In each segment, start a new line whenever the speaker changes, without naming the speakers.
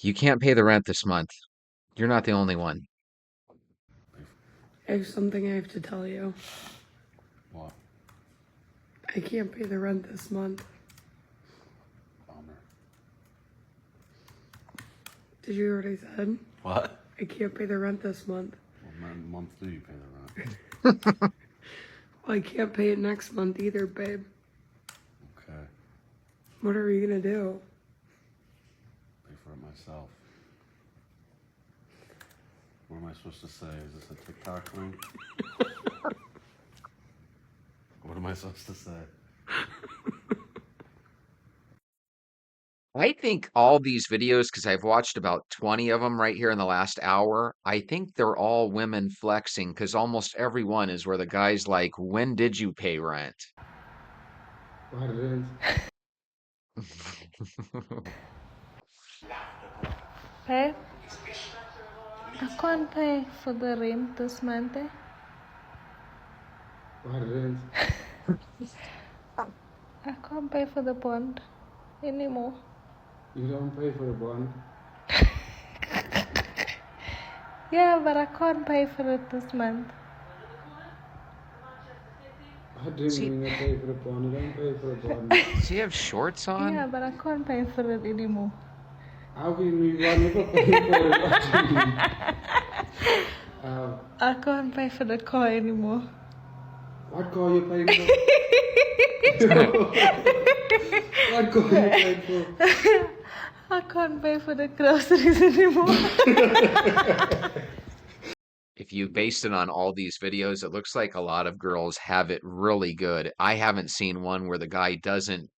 You can't pay the rent this month. You're not the only one.
I have something I have to tell you.
What?
I can't pay the rent this month.
Bummer.
Did you hear what I said?
What?
I can't pay the rent this month.
What month do you pay the rent?
Well, I can't pay it next month either, babe.
Okay.
What are you gonna do?
Pay for it myself. What am I supposed to say? Is this a TikTok link? What am I supposed to say?
I think all these videos, because I've watched about 20 of them right here in the last hour, I think they're all women flexing because almost every one is where the guy's like, when did you pay rent?
What it is?
Babe, I can't pay for the rent this month.
What it is?
I can't pay for the bond anymore.
You don't pay for the bond.
Yeah, but I can't pay for it this month.
I didn't
See-
mean to pay for the bond. You don't pay for the bond.
Does he have shorts on?
Yeah, but I can't pay for it anymore.
How can you never pay for it? What do you mean?
I can't pay for the car anymore.
What car you paying for? What car you paying for?
I can't pay for the groceries anymore.
If you based it on all these videos, it looks like a lot of girls have it really good. I haven't seen one where the guy doesn't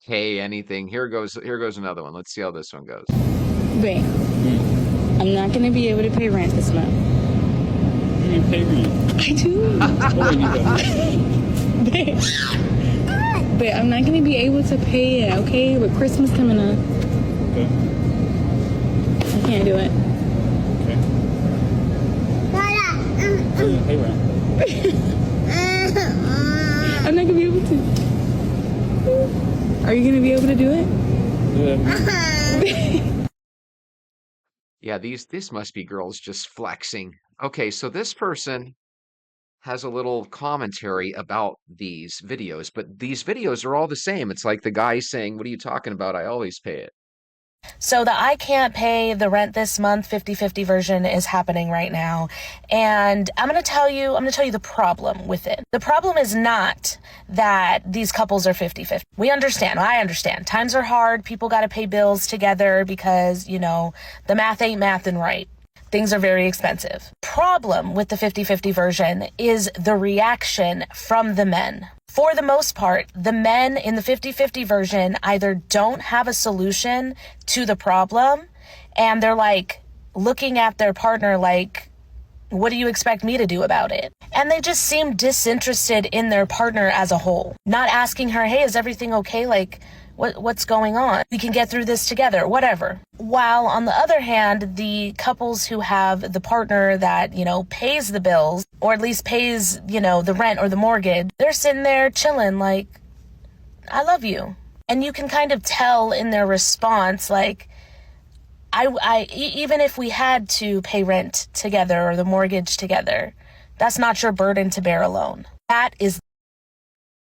pay anything. Here goes another one. Let's see how this one goes.
Babe, I'm not gonna be able to pay rent this month.
You didn't pay rent.
I do.
Oh, you don't.
But I'm not gonna be able to pay it, okay? With Christmas coming up,
Okay.
I can't do it.
Okay. You didn't pay rent.
I'm not gonna be able to. Are you gonna be able to do it?
Yeah.
Yeah, this must be girls just flexing. Okay, so this person has a little commentary about these videos, but these videos are all the same. It's like the guy saying, "What are you talking about? I always pay it."
So the I can't pay the rent this month 50-50 version is happening right now. And I'm going to tell you the problem with it. The problem is not that these couples are 50-50. I understand. Times are hard. People got to pay bills together because, the math ain't mathin' right. Things are very expensive. Problem with the 50-50 version is the reaction from the men. For the most part, the men in the 50-50 version either don't have a solution to the problem, and they're like looking at their partner like, what do you expect me to do about it? And they just seem disinterested in their partner as a whole. Not asking her, hey, is everything okay? Like, what's going on? We can get through this together, whatever. While on the other hand, the couples who have the partner that, pays the bills, or at least pays, the rent or the mortgage, they're sitting there chilling like, I love you. And you can kind of tell in their response, like, even if we had to pay rent together or the mortgage together, that's not your burden to bear alone. That is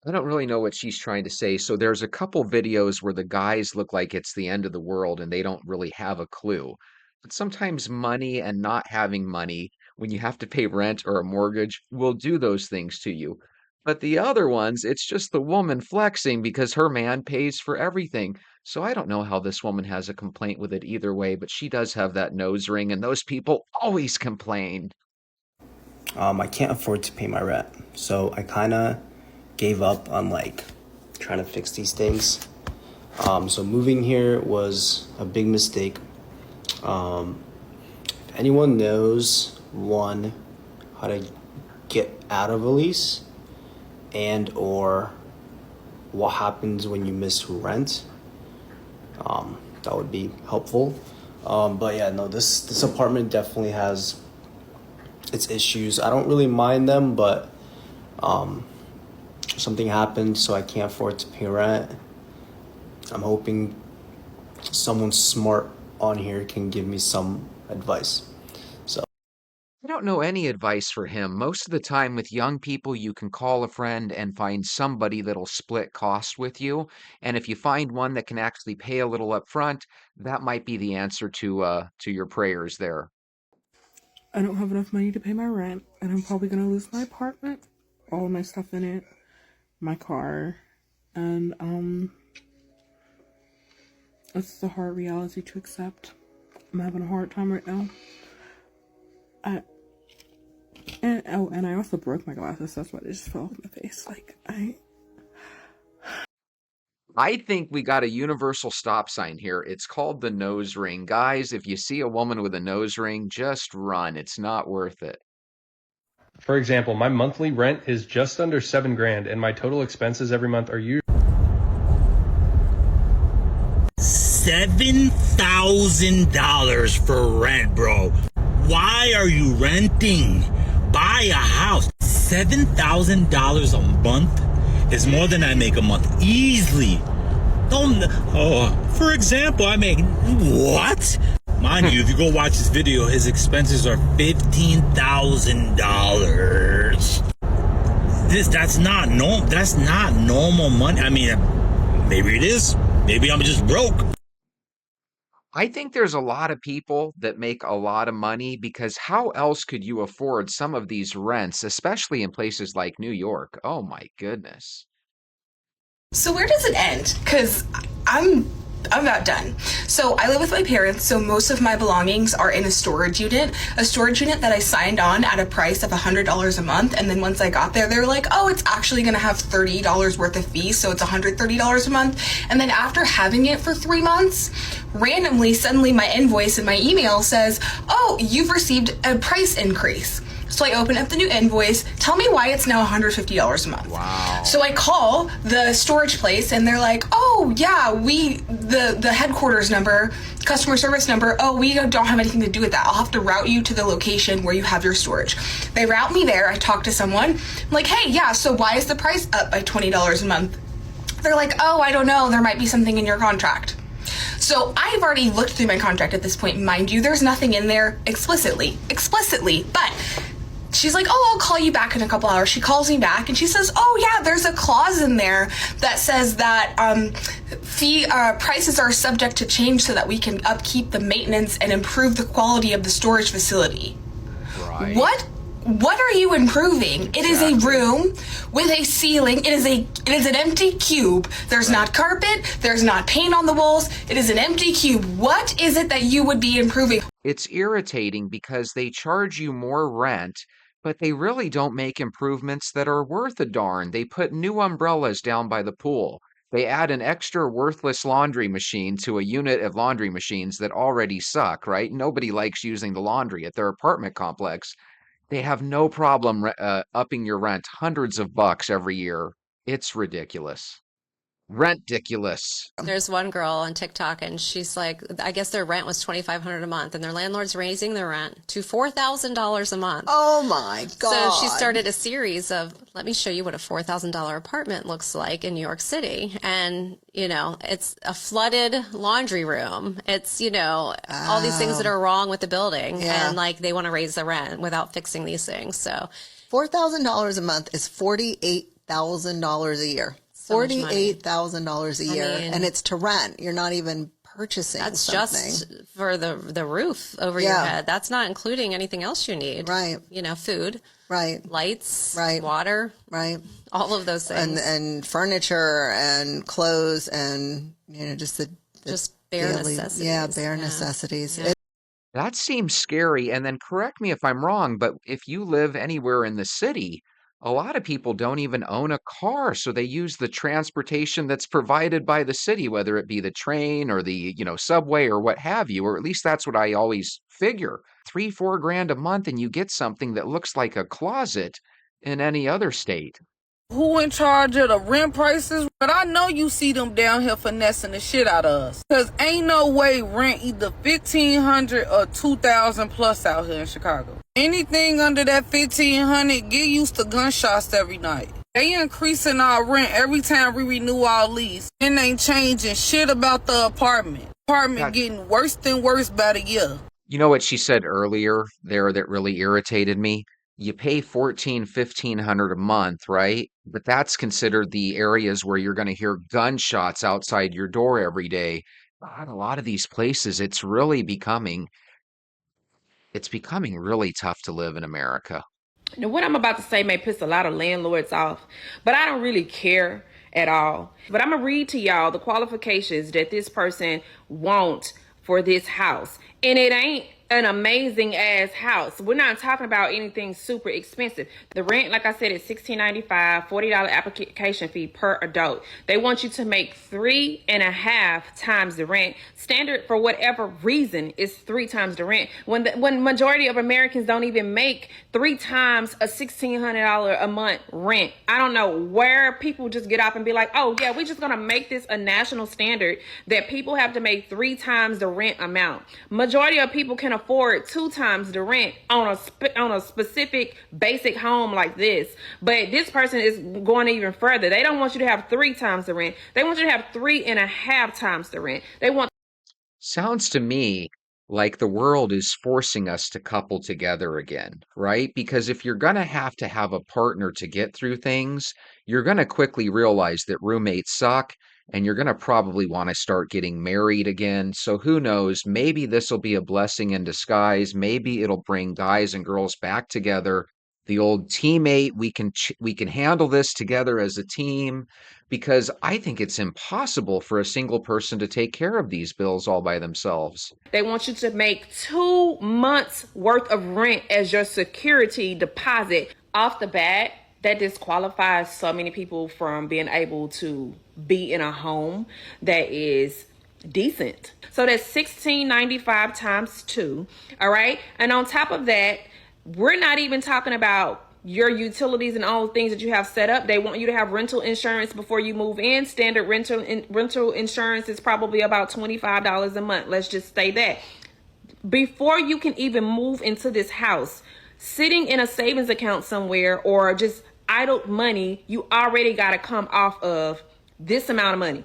I don't really know what she's trying to say. So there's a couple videos where the guys look like it's the end of the world and they don't really have a clue. But sometimes money and not having money when you have to pay rent or a mortgage will do those things to you. But the other ones, it's just the woman flexing because her man pays for everything. So I don't know how this woman has a complaint with it either way, but she does have that nose ring, and those people always complain.
I can't afford to pay my rent, so I kind of gave up on trying to fix these things. So moving here was a big mistake. If anyone knows how to get out of a lease and or what happens when you miss rent, that would be helpful. But yeah, no, this apartment definitely has its issues. I don't really mind them, but something happened, so I can't afford to pay rent. I'm hoping someone smart on here can give me some advice. So
I don't know any advice for him. Most of the time with young people, you can call a friend and find somebody that'll split costs with you. And if you find one that can actually pay a little up front, that might be the answer to your prayers there.
I don't have enough money to pay my rent, and I'm probably gonna lose my apartment, all of my stuff in it, my car, and it's a hard reality to accept. I'm having a hard time right now. And I also broke my glasses. That's why they just fell off my face.
I think we got a universal stop sign here. It's called the nose ring. Guys, if you see a woman with a nose ring, just run. It's not worth it.
For example, my monthly rent is just under $7,000 and my total expenses every month are usually
$7,000 for rent, bro. Why are you renting? Buy a house. $7,000 a month is more than I make a month easily. For example, I make what? Mind you, if you go watch this video, his expenses are $15,000. That's not normal money. I mean, maybe it is. Maybe I'm just broke.
I think there's a lot of people that make a lot of money because how else could you afford some of these rents, especially in places like New York? Oh my goodness.
So where does it end? Because I'm about done. So I live with my parents, so most of my belongings are in a storage unit that I signed on at a price of $100 a month. And then once I got there, they were like, oh, it's actually going to have $30 worth of fees, so it's $130 a month. And then after having it for 3 months, randomly, suddenly my invoice in my email says, oh, you've received a price increase. So I open up the new invoice, tell me why it's now $150 a month.
Wow.
So I call the storage place and they're like, oh yeah, the headquarters number, customer service number, oh, we don't have anything to do with that. I'll have to route you to the location where you have your storage. They route me there, I talk to someone, I'm like, hey, yeah, so why is the price up by $20 a month? They're like, oh, I don't know, there might be something in your contract. So I've already looked through my contract at this point. Mind you, there's nothing in there explicitly, but she's like, oh, I'll call you back in a couple hours. She calls me back and she says, oh yeah, there's a clause in there that says that prices are subject to change so that we can upkeep the maintenance and improve the quality of the storage facility.
Right.
What are you improving? It is a room with a ceiling. It is an empty cube. There's not carpet. There's not paint on the walls. It is an empty cube. What is it that you would be improving?
It's irritating because they charge you more rent, but they really don't make improvements that are worth a darn. They put new umbrellas down by the pool. They add an extra worthless laundry machine to a unit of laundry machines that already suck, right? Nobody likes using the laundry at their apartment complex. They have no problem upping your rent hundreds of bucks every year. It's ridiculous. Rent-diculous.
There's one girl on TikTok and she's like, I guess their rent was $2,500 a month and their landlord's raising their rent to $4,000 a month.
Oh my God.
So she started a series of, let me show you what a $4,000 apartment looks like in New York City. And, you know, it's a flooded laundry room. It's, you know, all these things that are wrong with the building.
Yeah.
And like they want to raise the rent without fixing these things. So
$4,000 a month is $48,000 a year. $48,000 a year, and it's to rent. You're not even purchasing
that's
something.
just for the roof over your head. That's not including anything else you need.
Right.
You know, food.
Right.
Lights.
Right.
Water.
Right.
All of those things.
And furniture and clothes and, you know, just
bare
daily,
necessities.
Yeah, bare necessities.
Yeah.
That seems scary. And then correct me if I'm wrong, but if you live anywhere in the city, a lot of people don't even own a car, so they use the transportation that's provided by the city, whether it be the train or the, subway or what have you, or at least that's what I always figure. 3-4 grand a month and you get something that looks like a closet in any other state.
Who in charge of the rent prices? But I know you see them down here finessing the shit out of us. Cause ain't no way rent either $1,500 or $2,000 plus out here in Chicago. Anything under that $1,500, get used to gunshots every night. They increasing our rent every time we renew our lease. And ain't changing shit about the apartment. Apartment
That,
getting worse than worse by the year.
you know what she said earlier there that really irritated me? You pay 1500 a month, right? But that's considered the areas where you're going to hear gunshots outside your door every day. God, a lot of these places, it's becoming really tough to live in America.
Now, what I'm about to say may piss a lot of landlords off, but I don't really care at all. But I'm going to read to y'all the qualifications that this person wants for this house. And it ain't an amazing ass house. We're not talking about anything super expensive. The rent, like I said, is $16.95, $40 application fee per adult. They want you to make 3.5 times the rent. Standard for whatever reason is 3 times the rent. When majority of Americans don't even make 3 times a $1,600 a month rent. I don't know where people just get up and be like, oh yeah, we're just gonna make this a national standard that people have to make 3 times the rent amount. Majority of people can afford 2 times the rent on a specific basic home like this. But this person is going even further. They don't want you to have 3 times the rent. They want you to have 3.5 times the rent. They want
Sounds to me like the world is forcing us to couple together again, right? Because if you're going to have a partner to get through things, you're going to quickly realize that roommates suck and you're going to probably want to start getting married again. So who knows? Maybe this will be a blessing in disguise. Maybe it'll bring guys and girls back together. The old teammate, we can handle this together as a team because I think it's impossible for a single person to take care of these bills all by themselves.
They want you to make 2 months worth of rent as your security deposit. Off the bat, that disqualifies so many people from being able to be in a home that is decent. So that's $16.95 times 2. All right. And on top of that, we're not even talking about your utilities and all the things that you have set up. They want you to have rental insurance before you move in. Standard rental insurance is probably about $25 a month. Let's just say that. Before you can even move into this house, sitting in a savings account somewhere or just idle money, you already got to come off of this amount of money.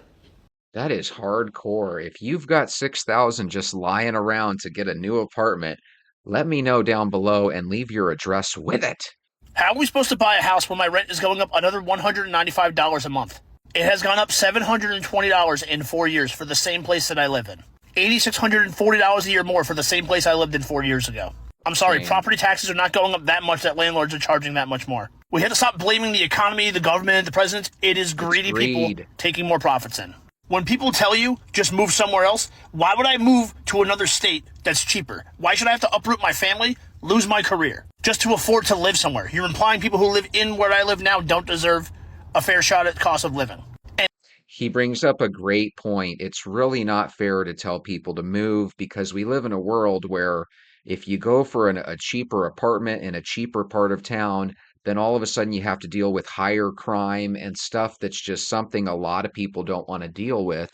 That is hardcore. If you've got 6,000 just lying around to get a new apartment, let me know down below and leave your address with it.
How are we supposed to buy a house when my rent is going up another $195 a month? It has gone up $720 in 4 years for the same place that I live in. $8,640 a year more for the same place I lived in 4 years ago. I'm sorry,
Dang.
property taxes are not going up that much that landlords are charging that much more. We have to stop blaming the economy, the government, the president. It is greedy people taking more profits in. When people tell you, just move somewhere else, why would I move to another state that's cheaper? Why should I have to uproot my family, lose my career, just to afford to live somewhere? You're implying people who live in where I live now don't deserve a fair shot at cost of living.
He brings up a great point. It's really not fair to tell people to move because we live in a world where if you go for a cheaper apartment in a cheaper part of town, then all of a sudden you have to deal with higher crime and stuff that's just something a lot of people don't want to deal with.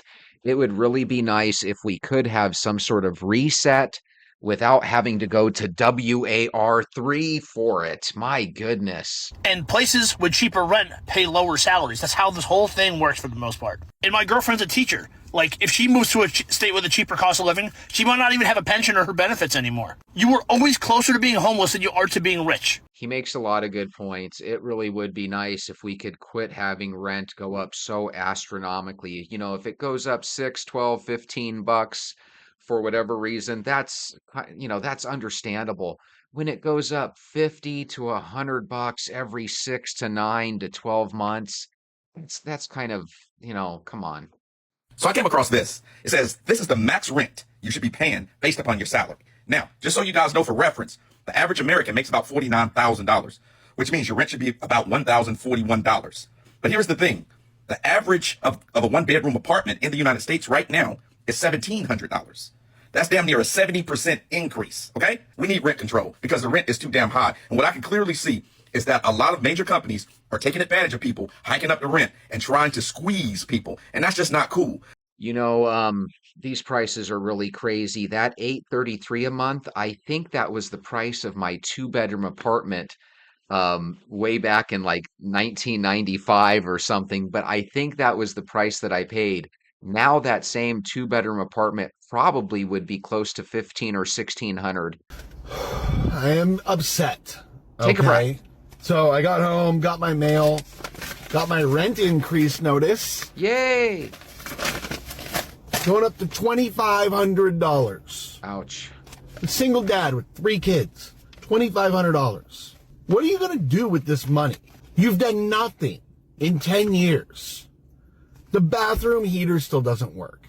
It would really be nice if we could have some sort of reset without having to go to WAR3 for it. My goodness.
And places with cheaper rent pay lower salaries. That's how this whole thing works for the most part. And my girlfriend's a teacher. Like, if she moves to a state with a cheaper cost of living, she might not even have a pension or her benefits anymore. You are always closer to being homeless than you are to being rich.
He makes a lot of good points. It really would be nice if we could quit having rent go up so astronomically. You know, if it goes up 6, 12, 15 bucks for whatever reason, that's understandable. When it goes up 50 to 100 bucks every 6 to 9 to 12 months, that's kind of, come on.
So I came across this. It says, this is the max rent you should be paying based upon your salary. Now, just so you guys know for reference, the average American makes about $49,000, which means your rent should be about $1,041. But here's the thing. The average of a one-bedroom apartment in the United States right now is $1,700. That's damn near a 70% increase, okay? We need rent control because the rent is too damn high. And what I can clearly see is that a lot of major companies are taking advantage of people, hiking up the rent and trying to squeeze people. And that's just not cool.
These prices are really crazy. That $833 a month, I think that was the price of my 2-bedroom apartment way back in like 1995 or something, but I think that was the price that I paid. Now that same two-bedroom apartment probably would be close to 15 or 1600.
I am upset.
Take a breath.
So I got home, got my mail, got my rent increase notice.
Yay!
Going up to $2,500.
Ouch.
A single dad with 3 kids. $2,500. What are you going to do with this money? You've done nothing in 10 years. The bathroom heater still doesn't work.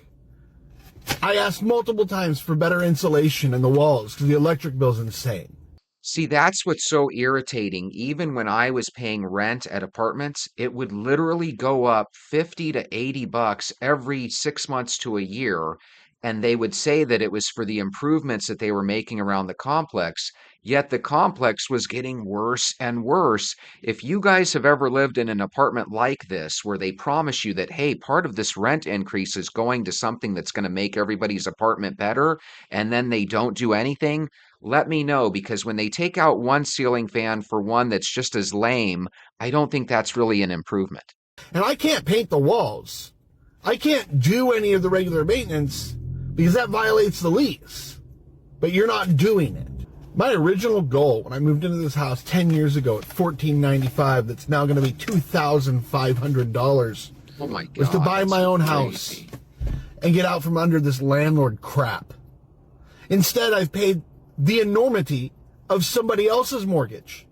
I asked multiple times for better insulation in the walls because the electric bill's insane.
See, that's what's so irritating. Even when I was paying rent at apartments, it would literally go up 50 to 80 bucks every 6 months to a year. And they would say that it was for the improvements that they were making around the complex. Yet the complex was getting worse and worse. If you guys have ever lived in an apartment like this, where they promise you that, hey, part of this rent increase is going to something that's going to make everybody's apartment better, and then they don't do anything, let me know, because when they take out one ceiling fan for one that's just as lame, I don't think that's really an improvement.
And I can't paint the walls. I can't do any of the regular maintenance because that violates the lease. But you're not doing it. My original goal when I moved into this house 10 years ago at $1,495, that's now going to be $2,500,
oh my God,
was to buy my own house and get out from under this landlord crap. Instead, I've paid the enormity of somebody else's mortgage.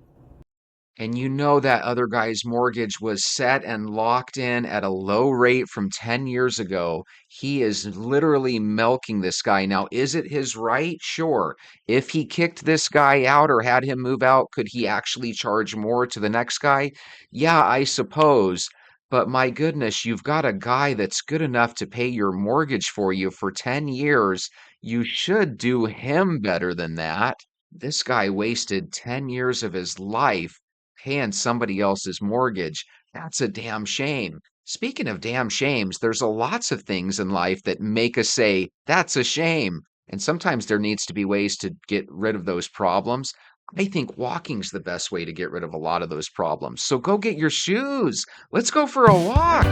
And you know that other guy's mortgage was set and locked in at a low rate from 10 years ago. He is literally milking this guy. Now, is it his right? Sure. If he kicked this guy out or had him move out, could he actually charge more to the next guy? Yeah, I suppose. But my goodness, you've got a guy that's good enough to pay your mortgage for you for 10 years. You should do him better than that. This guy wasted 10 years of his life paying somebody else's mortgage. That's a damn shame. Speaking of damn shames, there's lots of things in life that make us say, that's a shame. And sometimes there needs to be ways to get rid of those problems. I think walking's the best way to get rid of a lot of those problems. So go get your shoes. Let's go for a walk.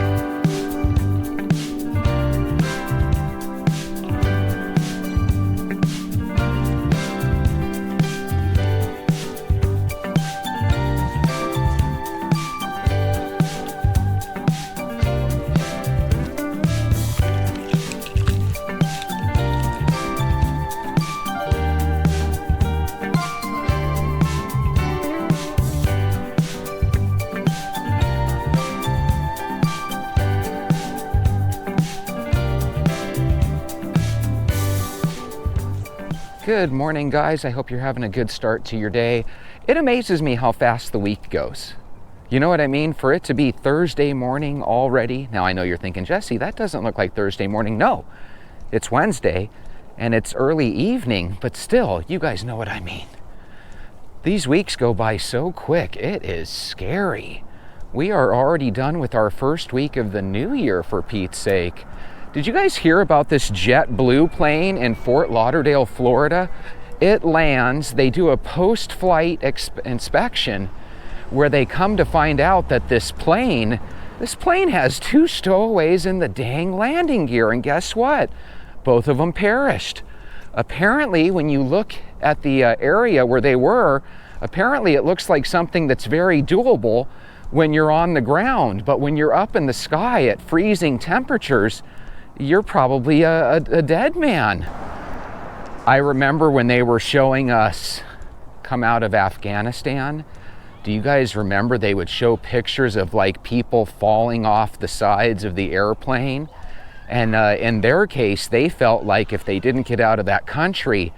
Good morning, guys. I hope you're having a good start to your day. It amazes me how fast the week goes. You know what I mean? For it to be Thursday morning already. Now, I know you're thinking, Jesse, that doesn't look like Thursday morning. No, it's Wednesday and it's early evening, but still, you guys know what I mean. These weeks go by so quick. It is scary. We are already done with our first week of the new year, for Pete's sake. Did you guys hear about this JetBlue plane in Fort Lauderdale, Florida? It lands, they do a post-flight inspection where they come to find out that this plane has 2 stowaways in the dang landing gear, and guess what? Both of them perished. Apparently, when you look at the area where they were, apparently it looks like something that's very doable when you're on the ground, but when you're up in the sky at freezing temperatures, you're probably a dead man. I remember when they were showing us come out of Afghanistan. Do you guys remember they would show pictures of like people falling off the sides of the airplane? And in their case, they felt like if they didn't get out of that country,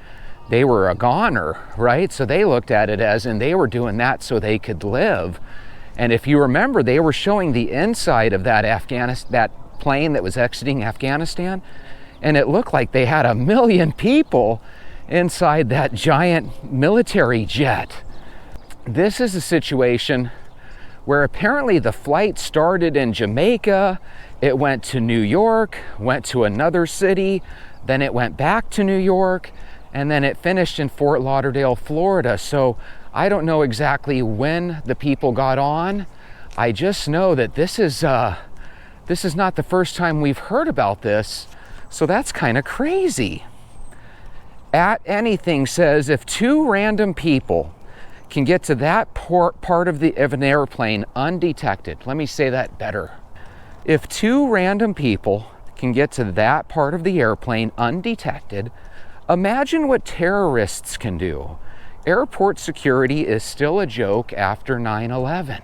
they were a goner, right? So they looked at it as, and they were doing that so they could live. And if you remember, they were showing the inside of that plane that was exiting Afghanistan, and it looked like they had 1 million people inside that giant military jet. This is a situation where apparently the flight started in Jamaica, it went to New York, went to another city, then it went back to New York, and then it finished in Fort Lauderdale, Florida. So I don't know exactly when the people got on. I just know that this is This is not the first time we've heard about this, so that's kind of crazy. At Anything says if two random people can get to that part of an airplane undetected. Let me say that better. If two random people can get to that part of the airplane undetected, imagine what terrorists can do. Airport security is still a joke after 9/11.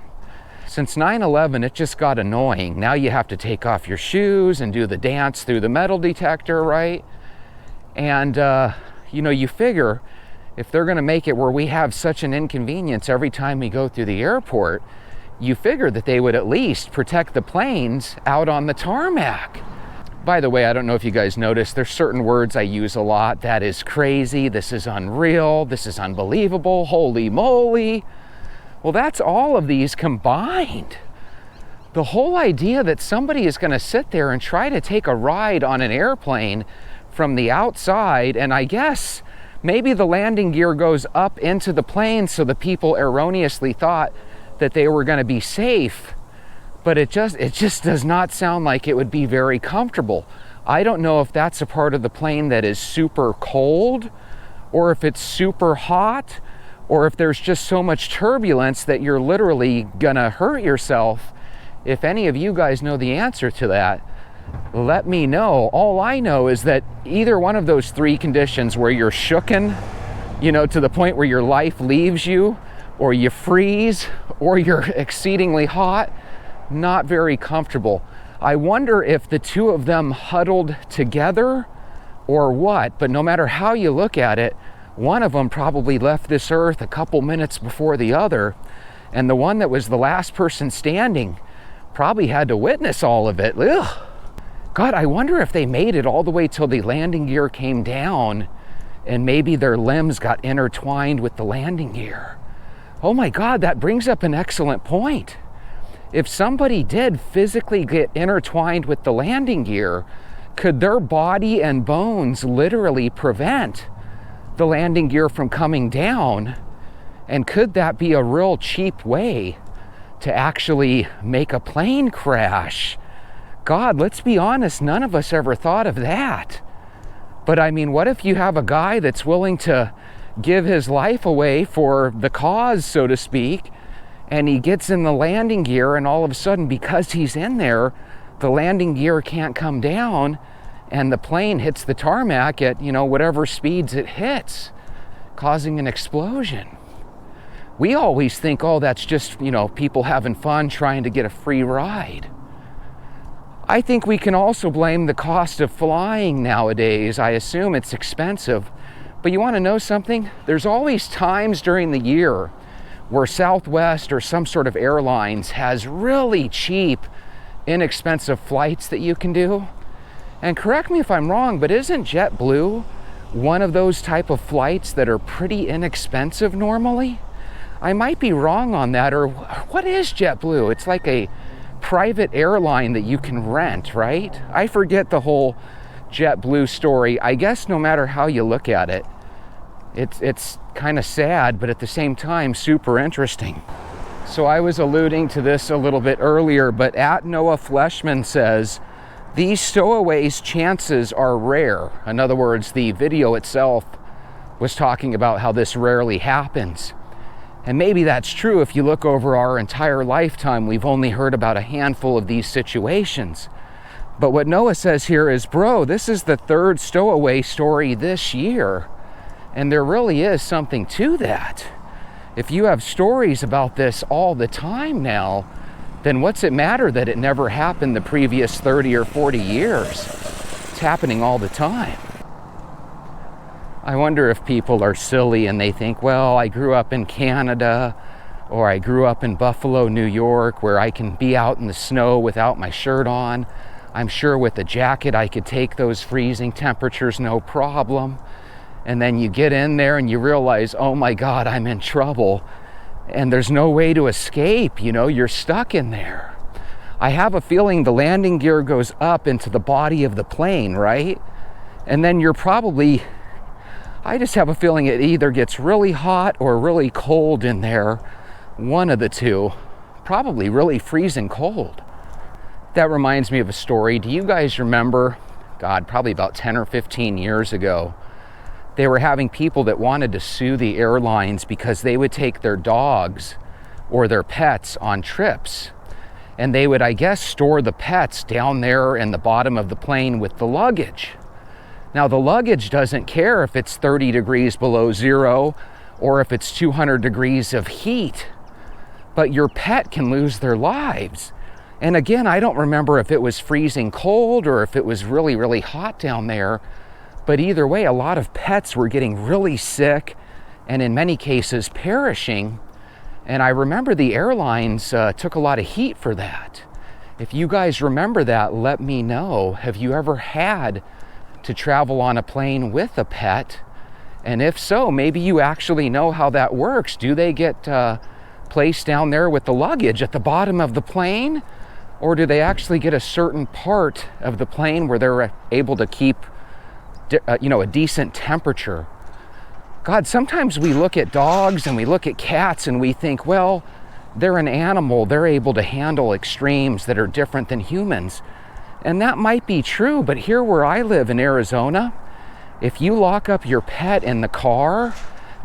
Since 9/11, it just got annoying. Now you have to take off your shoes and do the dance through the metal detector, right? And, you figure if they're going to make it where we have such an inconvenience every time we go through the airport, you figure that they would at least protect the planes out on the tarmac. By the way, I don't know if you guys noticed, there's certain words I use a lot. That is crazy, this is unreal, this is unbelievable, holy moly. Well, that's all of these combined. The whole idea that somebody is going to sit there and try to take a ride on an airplane from the outside, and I guess maybe the landing gear goes up into the plane so the people erroneously thought that they were going to be safe, but it just does not sound like it would be very comfortable. I don't know if that's a part of the plane that is super cold, or if it's super hot, or if there's just so much turbulence that you're literally gonna hurt yourself. If any of you guys know the answer to that, let me know. All I know is that either one of those three conditions, where you're shooken, to the point where your life leaves you, or you freeze, or you're exceedingly hot, not very comfortable. I wonder if the two of them huddled together or what, but no matter how you look at it, one of them probably left this earth a couple minutes before the other, and the one that was the last person standing probably had to witness all of it. Ugh. God, I wonder if they made it all the way till the landing gear came down and maybe their limbs got intertwined with the landing gear. Oh my God, that brings up an excellent point. If somebody did physically get intertwined with the landing gear, could their body and bones literally prevent the landing gear from coming down? And could that be a real cheap way to actually make a plane crash? God, let's be honest, none of us ever thought of that. But I mean, what if you have a guy that's willing to give his life away for the cause, so to speak, and he gets in the landing gear, and all of a sudden, because he's in there, the landing gear can't come down, and the plane hits the tarmac at, whatever speeds it hits, causing an explosion. We always think, oh, that's just, people having fun trying to get a free ride. I think we can also blame the cost of flying nowadays. I assume it's expensive. But you want to know something? There's always times during the year where Southwest or some sort of airlines has really cheap, inexpensive flights that you can do. And correct me if I'm wrong, but isn't JetBlue one of those type of flights that are pretty inexpensive normally? I might be wrong on that, or what is JetBlue? It's like a private airline that you can rent, right? I forget the whole JetBlue story. I guess no matter how you look at it, it's kind of sad, but at the same time, super interesting. So I was alluding to this a little bit earlier, but at Noah Fleshman says, these stowaways' chances are rare. In other words, the video itself was talking about how this rarely happens. And maybe that's true. If you look over our entire lifetime, we've only heard about a handful of these situations. But what Noah says here is, bro, this is the third stowaway story this year. And there really is something to that. If you have stories about this all the time now, then what's it matter that it never happened the previous 30 or 40 years? It's happening all the time. I wonder if people are silly and they think, well, I grew up in Canada, or I grew up in Buffalo, New York, where I can be out in the snow without my shirt on. I'm sure with a jacket I could take those freezing temperatures no problem. And then you get in there and you realize, oh my God, I'm in trouble. And there's no way to escape, you're stuck in there. I have a feeling the landing gear goes up into the body of the plane, right? And then I just have a feeling it either gets really hot or really cold in there. One of the two. Probably really freezing cold. That reminds me of a story. Do you guys remember, God, probably about 10 or 15 years ago, they were having people that wanted to sue the airlines because they would take their dogs or their pets on trips. And they would, I guess, store the pets down there in the bottom of the plane with the luggage. Now, the luggage doesn't care if it's 30 degrees below zero or if it's 200 degrees of heat, but your pet can lose their lives. And again, I don't remember if it was freezing cold or if it was really, really hot down there, but either way, a lot of pets were getting really sick and in many cases perishing. And I remember the airlines took a lot of heat for that. If you guys remember that, let me know. Have you ever had to travel on a plane with a pet? And if so, maybe you actually know how that works. Do they get placed down there with the luggage at the bottom of the plane? Or do they actually get a certain part of the plane where they're able to keep a decent temperature? God, sometimes we look at dogs and we look at cats and we think, well, they're an animal. They're able to handle extremes that are different than humans. And that might be true, but here where I live in Arizona, if you lock up your pet in the car,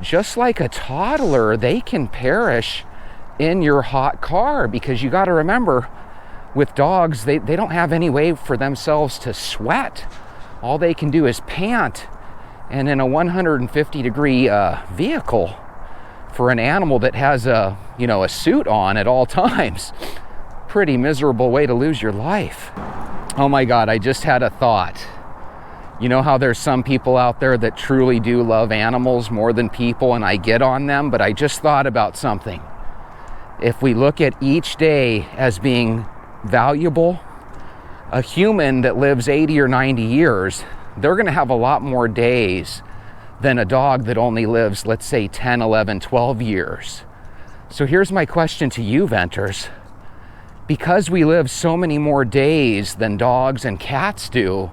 just like a toddler, they can perish in your hot car, because you got to remember, with dogs, they don't have any way for themselves to sweat. All they can do is pant. And in a 150 degree vehicle, for an animal that has a suit on at all times, pretty miserable way to lose your life. Oh my God, I just had a thought. You know how there's some people out there that truly do love animals more than people, and I get on them, but I just thought about something. If we look at each day as being valuable, a human that lives 80 or 90 years, they're going to have a lot more days than a dog that only lives, let's say, 10, 11, 12 years. So here's my question to you, Venters. Because we live so many more days than dogs and cats do,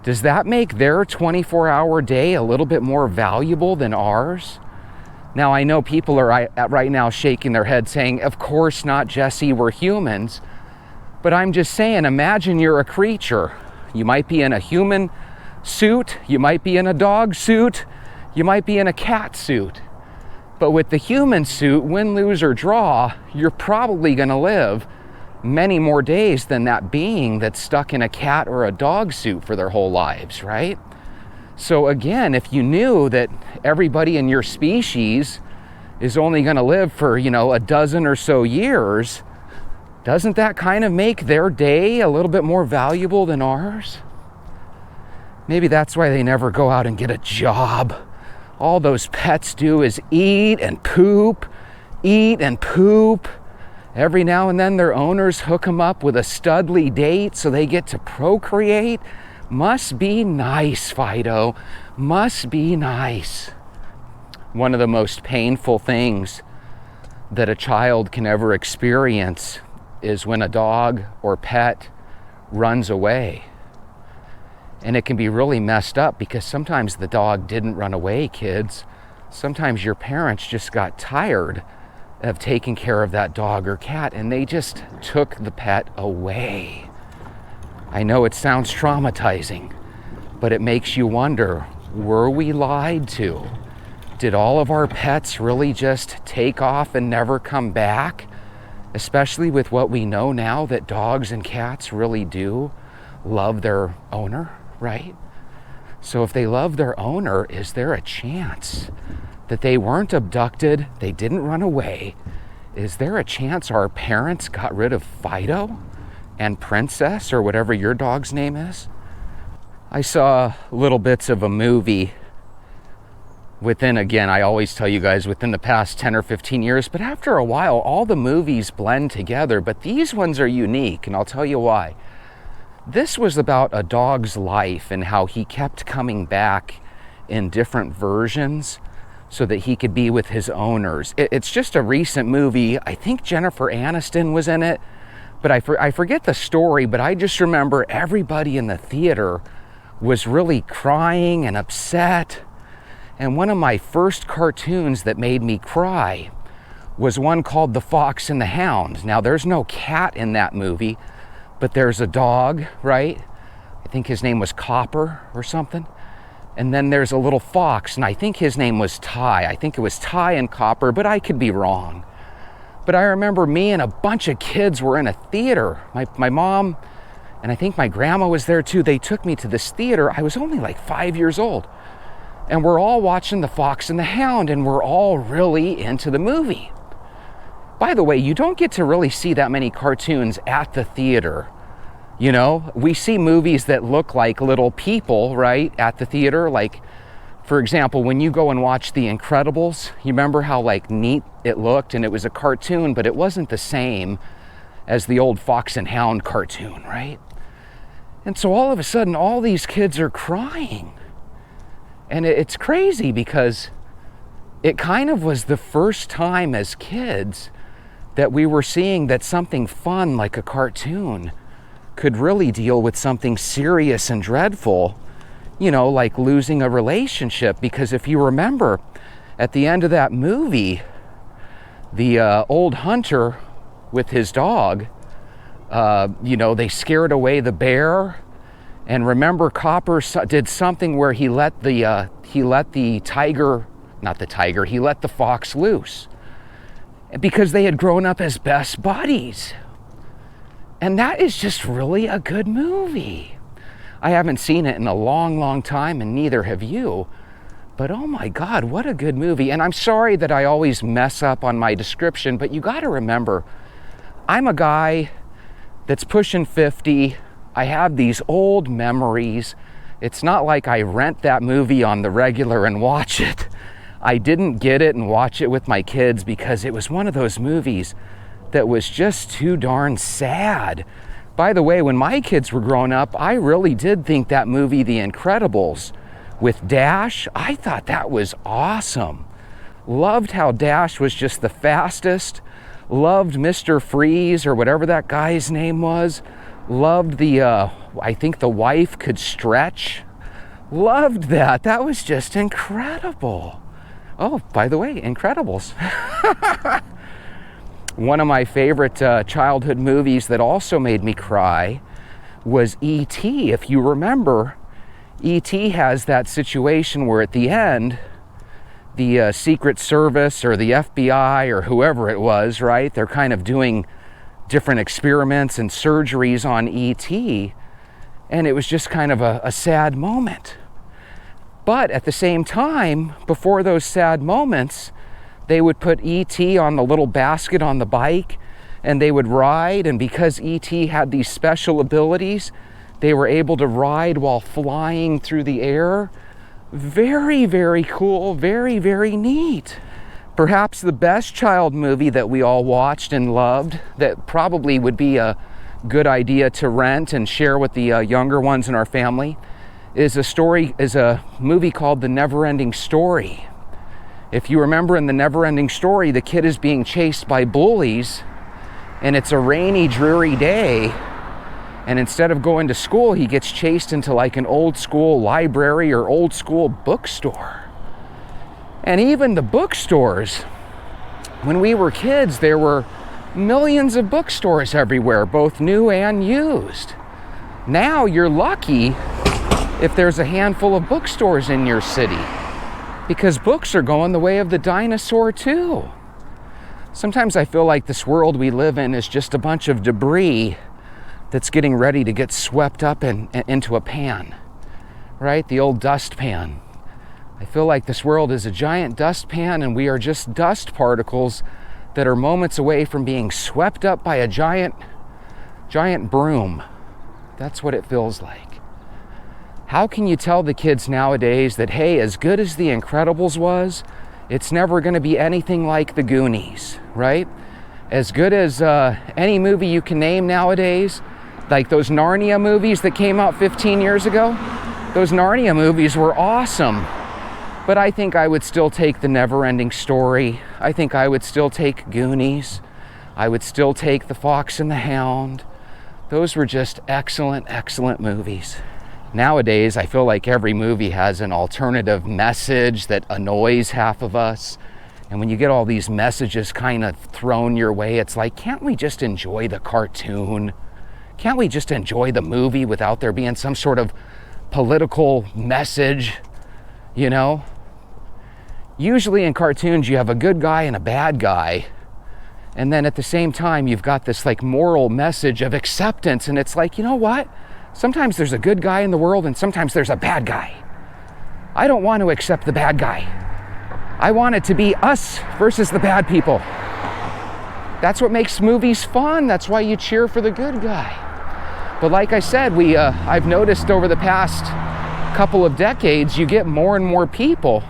does that make their 24-hour day a little bit more valuable than ours? Now, I know people are right now shaking their head saying, of course not, Jesse, we're humans. But I'm just saying, imagine you're a creature. You might be in a human suit, you might be in a dog suit, you might be in a cat suit. But with the human suit, win, lose, or draw, you're probably going to live many more days than that being that's stuck in a cat or a dog suit for their whole lives, right? So again, if you knew that everybody in your species is only going to live for, a dozen or so years, doesn't that kind of make their day a little bit more valuable than ours? Maybe that's why they never go out and get a job. All those pets do is eat and poop, eat and poop. Every now and then their owners hook them up with a studly date so they get to procreate. Must be nice, Fido. Must be nice. One of the most painful things that a child can ever experience is when a dog or pet runs away. And it can be really messed up, because sometimes the dog didn't run away, kids. Sometimes your parents just got tired of taking care of that dog or cat, and they just took the pet away. I know it sounds traumatizing, but it makes you wonder, were we lied to? Did all of our pets really just take off and never come back? Especially with what we know now, that dogs and cats really do love their owner, right? So if they love their owner, is there a chance that they weren't abducted, they didn't run away? Is there a chance our parents got rid of Fido and Princess, or whatever your dog's name is? I saw little bits of a movie within, again, I always tell you guys, within the past 10 or 15 years, but after a while, all the movies blend together, but these ones are unique, and I'll tell you why. This was about a dog's life and how he kept coming back in different versions so that he could be with his owners. It's just a recent movie. I think Jennifer Aniston was in it, but I forget the story, but I just remember everybody in the theater was really crying and upset. And one of my first cartoons that made me cry was one called The Fox and the Hound. Now, there's no cat in that movie, but there's a dog, right? I think his name was Copper or something. And then there's a little fox, and I think his name was Ty. I think it was Ty and Copper, but I could be wrong. But I remember me and a bunch of kids were in a theater. My mom, and I think my grandma was there too. They took me to this theater. I was only like 5 years old. And we're all watching The Fox and the Hound, and we're all really into the movie. By the way, you don't get to really see that many cartoons at the theater. You know, we see movies that look like little people, right, at the theater. Like, for example, when you go and watch The Incredibles, you remember how like neat it looked, and it was a cartoon, but it wasn't the same as the old Fox and Hound cartoon, right? And so all of a sudden, all these kids are crying. And it's crazy because it kind of was the first time as kids that we were seeing that something fun like a cartoon could really deal with something serious and dreadful, you know, like losing a relationship. Because if you remember, at the end of that movie, the old hunter with his dog, you know, they scared away the bear. And remember, Copper did something where he let the fox loose because they had grown up as best buddies. And that is just really a good movie. I haven't seen it in a long, long time, and neither have you. But oh my God, what a good movie. And I'm sorry that I always mess up on my description, but you got to remember, I'm a guy that's pushing 50. I have these old memories. It's not like I rent that movie on the regular and watch it. I didn't get it and watch it with my kids because it was one of those movies that was just too darn sad. By the way, when my kids were growing up, I really did think that movie, The Incredibles, with Dash, I thought that was awesome. Loved how Dash was just the fastest. Loved Mr. Freeze, or whatever that guy's name was. Loved I think the wife could stretch. Loved that. That was just incredible. Oh, by the way, Incredibles. One of my favorite childhood movies that also made me cry was E.T. If you remember, E.T. has that situation where at the end, the Secret Service or the FBI or whoever it was, right? They're kind of doing different experiments and surgeries on E.T. And it was just kind of a sad moment. But at the same time, before those sad moments, they would put E.T. on the little basket on the bike and they would ride. And because E.T. had these special abilities, they were able to ride while flying through the air. Very, very cool. Very, very neat. Perhaps the best child movie that we all watched and loved, that probably would be a good idea to rent and share with the younger ones in our family, is a movie called The Never-Ending Story. If you remember, in The Never-Ending Story, the kid is being chased by bullies, and it's a rainy, dreary day, and instead of going to school, he gets chased into like an old school library or old school bookstore. And even the bookstores, when we were kids, there were millions of bookstores everywhere, both new and used. Now you're lucky if there's a handful of bookstores in your city, because books are going the way of the dinosaur too. Sometimes I feel like this world we live in is just a bunch of debris that's getting ready to get swept up into a pan, right? The old dustpan. I feel like this world is a giant dustpan, and we are just dust particles that are moments away from being swept up by a giant broom. That's what it feels like. How can you tell the kids nowadays that, hey, as good as The Incredibles was, it's never going to be anything like The Goonies, right? As good as any movie you can name nowadays, like those Narnia movies that came out 15 years ago, those Narnia movies were awesome. But I think I would still take The Never-Ending Story. I think I would still take Goonies. I would still take The Fox and the Hound. Those were just excellent, excellent movies. Nowadays, I feel like every movie has an alternative message that annoys half of us. And when you get all these messages kind of thrown your way, it's like, can't we just enjoy the cartoon?
Can't we just enjoy the movie without there being some sort of political message, you know? Usually in cartoons you have a good guy and a bad guy, and then at the same time you've got this like moral message of acceptance, and it's like, you know what? Sometimes there's a good guy in the world and sometimes there's a bad guy. I don't want to accept the bad guy. I want it to be us versus the bad people. That's what makes movies fun. That's why you cheer for the good guy. But like I said, I've noticed over the past couple of decades, you get more and more people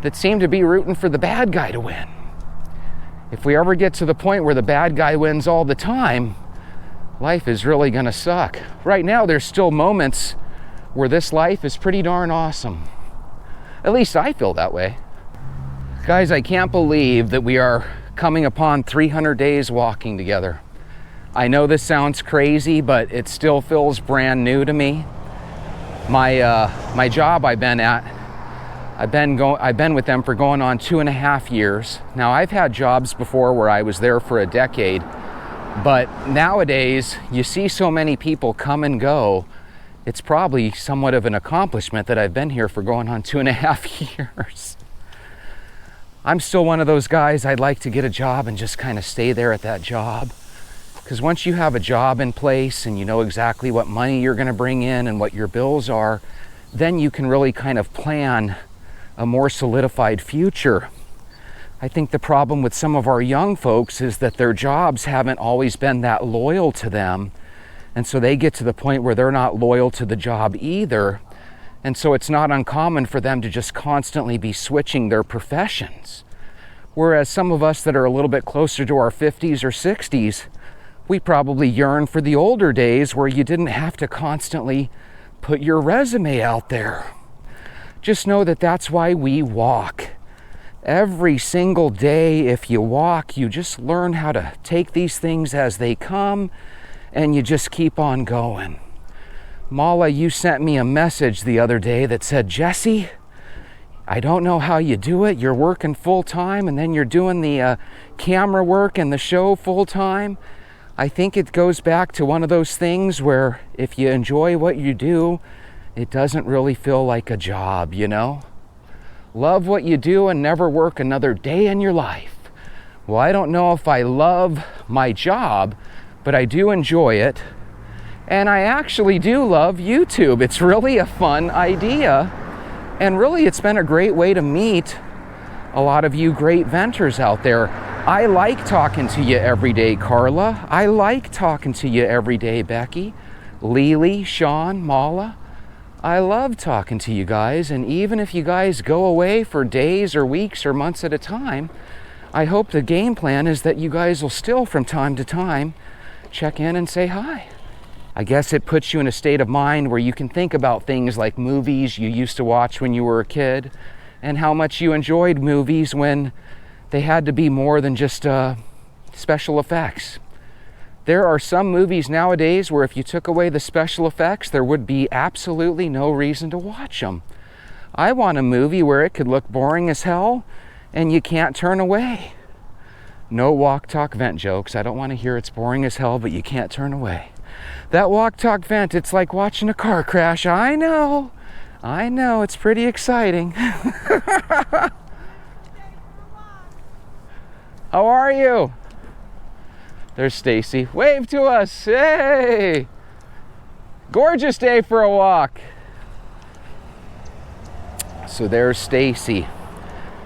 that seem to be rooting for the bad guy to win. If we ever get to the point where the bad guy wins all the time, life is really gonna suck. Right now, there's still moments where this life is pretty darn awesome. At least I feel that way. Guys, I can't believe that we are coming upon 300 days walking together. I know this sounds crazy, but it still feels brand new to me. My job I've been with them for going on 2.5 years. Now, I've had jobs before where I was there for a decade, but nowadays you see so many people come and go. It's probably somewhat of an accomplishment that I've been here for going on 2.5 years. I'm still one of those guys, I'd like to get a job and just kind of stay there at that job. Because once you have a job in place and you know exactly what money you're going to bring in and what your bills are, then you can really kind of plan a more solidified future. I think the problem with some of our young folks is that their jobs haven't always been that loyal to them. And so they get to the point where they're not loyal to the job either. And so it's not uncommon for them to just constantly be switching their professions. Whereas some of us that are a little bit closer to our 50s or 60s, we probably yearn for the older days where you didn't have to constantly put your resume out there. Just know that that's why we walk. Every single day, if you walk, you just learn how to take these things as they come, and you just keep on going. Mala, you sent me a message the other day that said, Jesse, I don't know how you do it. You're working full time, and then you're doing the camera work and the show full time. I think it goes back to one of those things where if you enjoy what you do, it doesn't really feel like a job, you know? Love what you do and never work another day in your life. Well, I don't know if I love my job, but I do enjoy it. And I actually do love YouTube. It's really a fun idea. And really, it's been a great way to meet a lot of you great venters out there. I like talking to you every day, Carla. I like talking to you every day, Becky, Lily, Sean, Mala. I love talking to you guys, and even if you guys go away for days or weeks or months at a time, I hope the game plan is that you guys will still, from time to time, check in and say hi. I guess it puts you in a state of mind where you can think about things like movies you used to watch when you were a kid, and how much you enjoyed movies when they had to be more than just special effects. There are some movies nowadays where if you took away the special effects, there would be absolutely no reason to watch them. I want a movie where it could look boring as hell and you can't turn away. No walk, talk, vent jokes. I don't want to hear it's boring as hell, but you can't turn away. That walk, talk, vent, it's like watching a car crash. I know, it's pretty exciting. How are you? There's Stacy. Wave to us. Hey! Gorgeous day for a walk. So there's Stacy.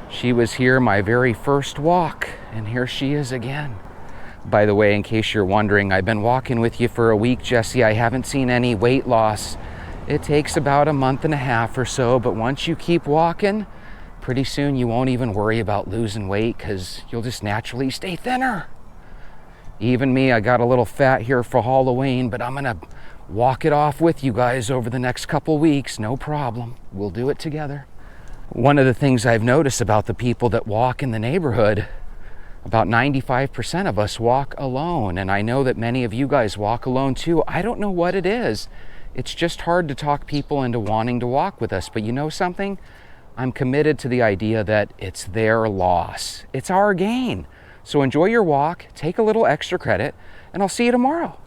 She was here my very first walk, and here she is again. By the way, in case you're wondering, I've been walking with you for a week, Jesse. I haven't seen any weight loss. It takes about a month and a half or so, but once you keep walking, pretty soon you won't even worry about losing weight because you'll just naturally stay thinner. Even me, I got a little fat here for Halloween, but I'm gonna walk it off with you guys over the next couple weeks, no problem. We'll do it together. One of the things I've noticed about the people that walk in the neighborhood, about 95% of us walk alone, and I know that many of you guys walk alone too. I don't know what it is. It's just hard to talk people into wanting to walk with us, but you know something? I'm committed to the idea that it's their loss. It's our gain. So enjoy your walk, take a little extra credit, and I'll see you tomorrow.